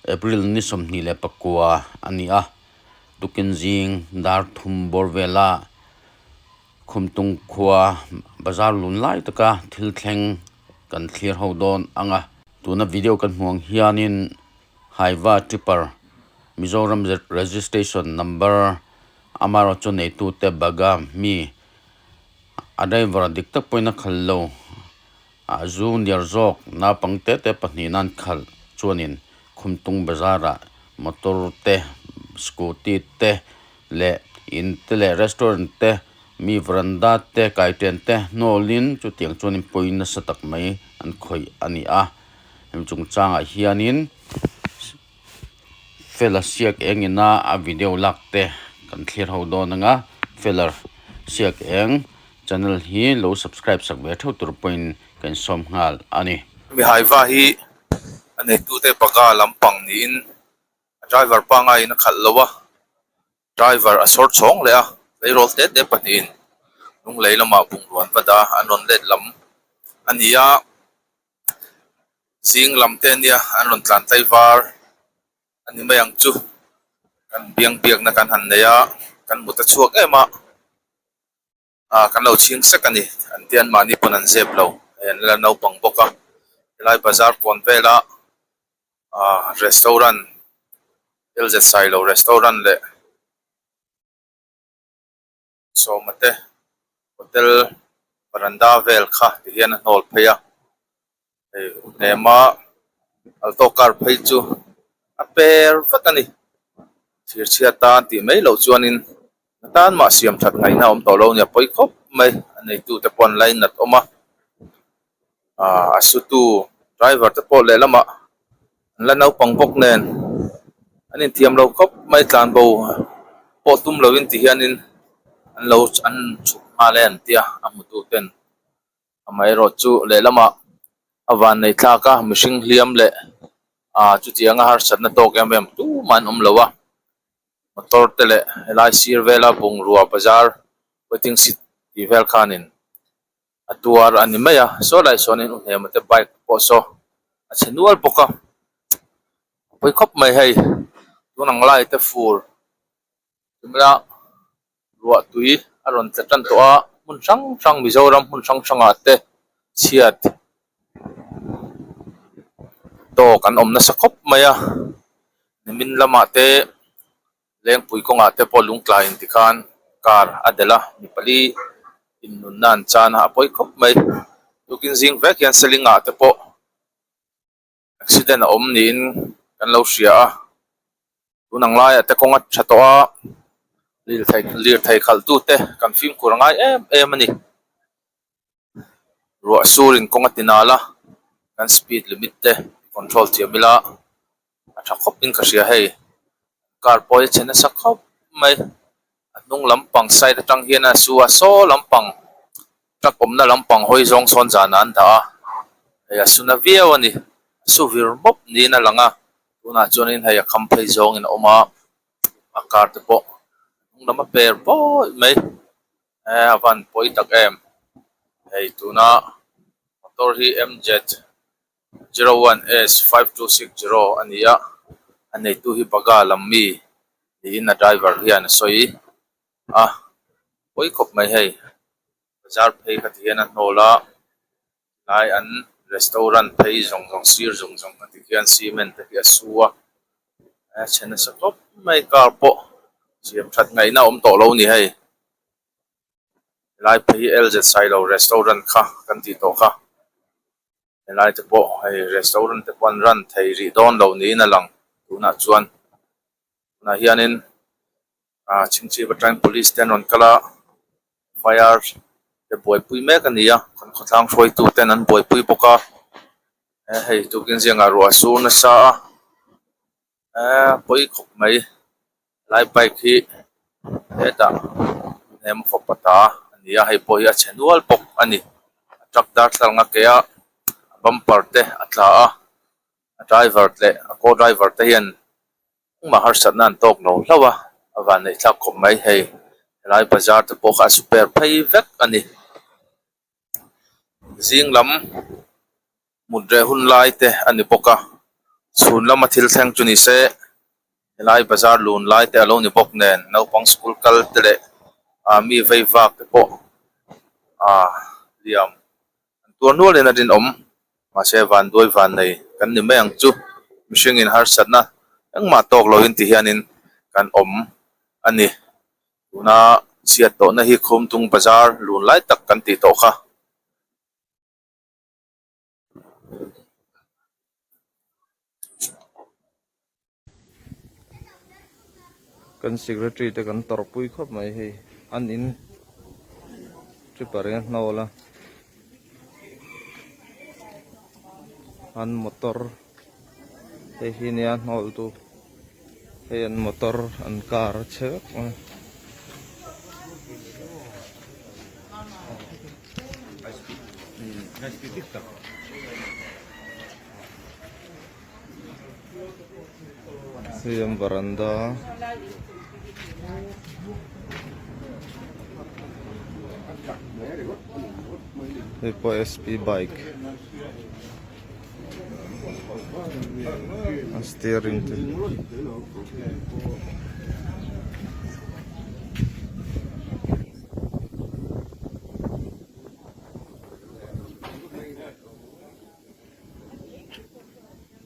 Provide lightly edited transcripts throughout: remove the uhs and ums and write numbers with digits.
April ni somni le pakua ania tukin jing dar thum borvela Khumtung Khua bazar lun lai taka thil thleng kan thlir hodon anga tuna video kan hmuang hianin haiwa tipper Mizoram registration number amaro chu nei tu te baga mi adai var dikta poina khallo a junior jok na pangte te pahninan khal chuanin Khumtung bazara motor te scooty te le in te le restaurant te mi veranda te kaiten te nolin chu tiang chuanin poina satak mai an khoi ani a hem chung changa hianin feller siak engina a video lakte kan thlir ho don nga feller siak eng channel hi lo subscribe sak ve tho tur point kan som ngal ani mi haiwa hi ane tu te paka lampang ni in driver pa nga in khal lowa driver a sort chong le a leirol te te panin nung leilama bung ruan pada anon let lam ania sing lam te nia anon tlan tai var ani mayang chu kan biang biak na kan han neya kan muta chuak ema kan lo ching sakani an tian mani punan zep lo en la no pang boka lai bazar kon vela restaurant ilze silo restaurant le so mate hotel baranda vel kha hian hol pheya nema alto car phei chu a per fatani thir chia ta ti mai lo chuanin tan ma siam that ngai na om to lo nya poi khop mai anei tu te pon line nat oma asutu driver te pol le lama la nau pang bok nen anin thiam lo khop mai tlan bo po tum lo in ti hianin an lo an chu ma len tia amutu ten amai ro chu le lama awan nei thlaka mihring hliam le chu tianga har satna tok em tu man lowa motor tele lai sir vela bung ruwa bazar waiting sit ti vel khanin atuar animaya so lai sonin unhemate bike po so achenual poka poi khop mai hei tunang lai te fur tumla ruwa tui aron tatan to a mun sang Mizoram mun sang ate chiat to kan omna sakop maya nimin lama te leng pui ko nga te polung klain tikhan kar adela nipali innun nan chana apoi khop mai tukin jing vek yan selinga te po accident om ni in kan lo ria tunang lai ate konga thatoa lir thai khal tu te kan film kurangai em ani ro surin konga tinala kan speed limit te control thiamila atha khop in ka ria hei car poi chena sakhop mai nung lampang side atang hiana suwa so lampang trak omna lampang hoi zong son janan da ya suna viawani su vir mop ni na langa tuna chonin haya khamphei zong in oma akar te po nung lama per po mai avan poi tak em hei tuna motor hi MZ 01S5260 ania anei tu hi baga lammi in a driver hian soi poi khop mai hei bazar phei kha thian an hola lai an restaurant phei zong sir zong ati hian cement te hi suwa chena sakop mai kar po siam that ngai na om to lo ni hei lai phei LZ silo restaurant kha kan ti to kha lai te po hei restaurant te pon ran thei ri don lo ni na lang tuna chuan na hianin chingchi batang police ten on kala fire the boy pui me kan nia kan khotlang hroi tu ten an boy pui boka hei tu kin zianga ro sur na sa poi khop mai lai bike hi eta nem fopata ania hei poi a chenual pok ani truck dar thlanga ke a bumper te atla a driver le a co driver te hian ma har satnan tok no hlawa awan nei thlak khop mai hei lai bazar te pokha super phei vek ani jing lam mudre hun lai te ani poka sun lama thil thleng chu ni se helai bazar lun lai te alo ni bok nen naupang school kal te le mi vei vak te pawh liam tuan nual in a din om ma se van duai van nei kan ni mai ang chu mihring in har satna engmah tawk lo in ti hianin kan om ani tuna siat tawh na hi Khumtung bazar lun lai tak kan ti tawh kha kan secretary te kan tor pui khop mai hi an in tripare nola an motor he hi nia nol tu he an motor an car chek Yang baranda Epo SP bike steering tu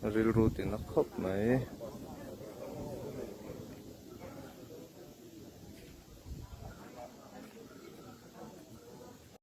railroad in a khop mai